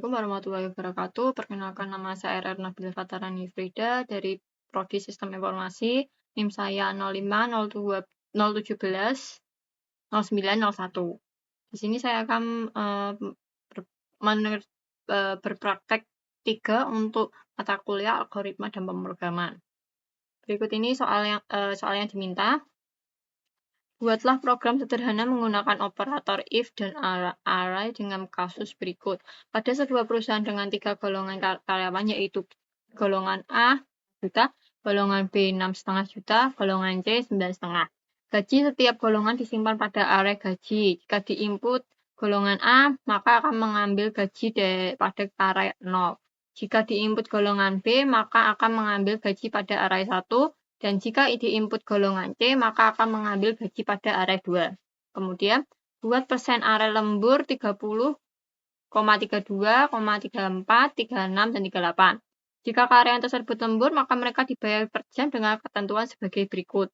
Assalamualaikum warahmatullahi wabarakatuh. Perkenalkan, nama saya RR Nabila Fatarani Frida dari Prodi Sistem Informasi. NIM saya 0502 017 0901. Di sini saya akan berpraktek 3 untuk mata kuliah algoritma dan pemrograman. Berikut ini soal yang diminta. Buatlah program sederhana menggunakan operator if dan array dengan kasus berikut. Pada sebuah perusahaan dengan 3 golongan karyawan, yaitu golongan A juta, golongan B 6,5 juta, golongan C 9,5. Gaji setiap golongan disimpan pada array gaji. Jika diinput golongan A, maka akan mengambil gaji pada array 0. Jika diinput golongan B, maka akan mengambil gaji pada array 1. Dan jika diinput golongan C, maka akan mengambil gaji pada array 2. Kemudian, buat persen array lembur 30,32, 34, 36, dan 38. Jika karyawan tersebut lembur, maka mereka dibayar per jam dengan ketentuan sebagai berikut.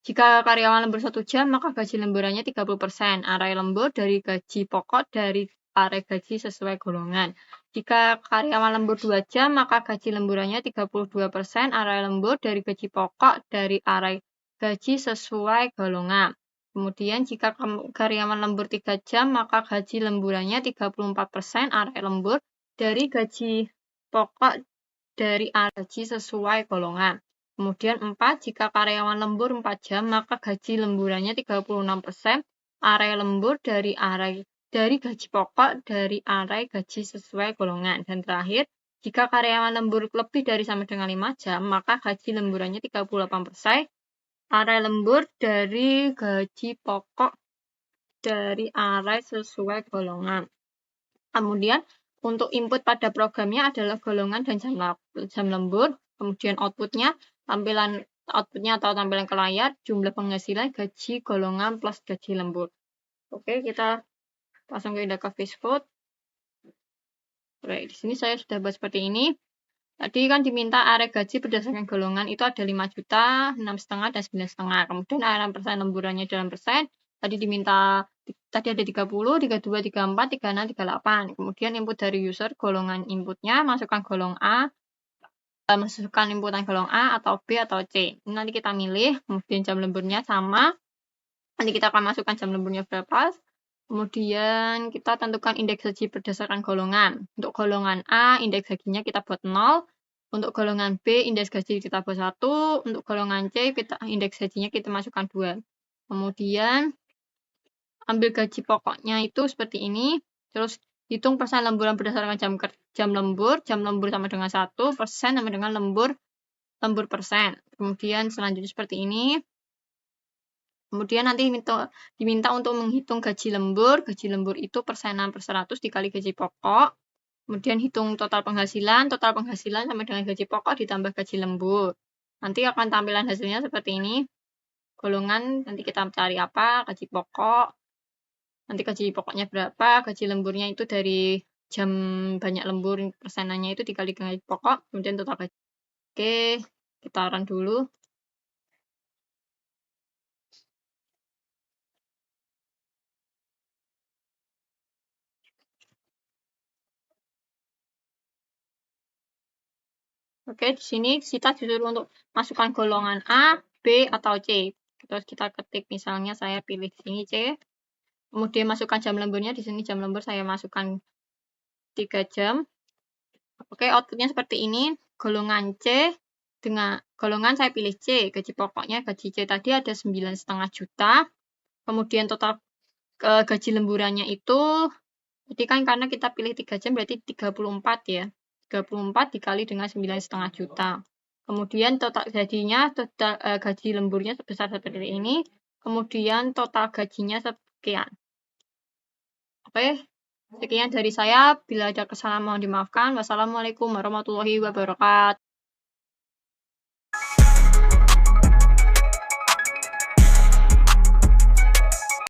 Jika karyawan lembur 1 jam, maka gaji lemburannya 30%. Array lembur dari gaji pokok dari array gaji sesuai golongan. Jika karyawan lembur 2 jam, maka gaji lemburannya 32% array lembur dari gaji pokok dari array gaji sesuai golongan. Kemudian jika karyawan lembur 3 jam, maka gaji lemburannya 34% array lembur dari gaji pokok dari array gaji sesuai golongan. Kemudian 4, jika karyawan lembur 4 jam, maka gaji lemburannya 36% array lembur dari gaji pokok dari array gaji sesuai golongan. Dan terakhir, jika karyawan lembur lebih dari sama dengan 5 jam, maka gaji lemburannya 38% array lembur dari gaji pokok dari array sesuai golongan. Kemudian, untuk input pada programnya adalah golongan dan jam lembur. Kemudian outputnya atau tampilan ke layar, jumlah penghasilan, gaji golongan plus gaji lembur. Oke, kita langsung ke interface code. Oke, di sini saya sudah buat seperti ini. Tadi kan diminta array gaji berdasarkan golongan itu ada 5 juta, 6,5, dan 9,5. Kemudian array persen lemburannya dalam persen. Tadi ada 30, 32, 34, 36, 38. Kemudian input dari user, golongan inputnya, masukkan inputan golongan A atau B atau C. Ini nanti kita milih, kemudian jam lemburnya sama. Nanti kita akan masukkan jam lemburnya berapa. Kemudian kita tentukan indeks gaji berdasarkan golongan. Untuk golongan A, indeks gajinya kita buat 0. Untuk golongan B, indeks gaji kita buat 1. Untuk golongan C, indeks gajinya kita masukkan 2. Kemudian ambil gaji pokoknya itu seperti ini. Terus hitung persen lemburan berdasarkan jam lembur. Jam lembur sama dengan 1, persen sama dengan lembur persen. Kemudian selanjutnya seperti ini. Kemudian nanti diminta untuk menghitung gaji lembur. Gaji lembur itu persenan per 100 dikali gaji pokok. Kemudian hitung total penghasilan. Total penghasilan sama dengan gaji pokok ditambah gaji lembur. Nanti akan tampilan hasilnya seperti ini. Golongan nanti kita cari apa, gaji pokok. Nanti gaji pokoknya berapa, gaji lemburnya itu dari jam banyak lembur, persenannya itu dikali gaji pokok, kemudian total gaji. Oke, kita run dulu. Oke, di sini kita disuruh untuk masukkan golongan A, B, atau C. Terus kita ketik, misalnya saya pilih di sini C. Kemudian masukkan jam lemburnya, di sini jam lembur saya masukkan 3 jam. Oke, outputnya seperti ini. Golongan C, dengan golongan saya pilih C. Gaji pokoknya, gaji C tadi ada 9,5 juta. Kemudian total gaji lemburannya itu, jadi kan karena kita pilih 3 jam berarti 34 ya. 34 dikali dengan 9,5 juta. Kemudian total gaji lemburnya sebesar seperti ini. Kemudian total gajinya sekian. Oke, sekian dari saya. Bila ada kesalahan mohon dimaafkan. Wassalamualaikum warahmatullahi wabarakatuh.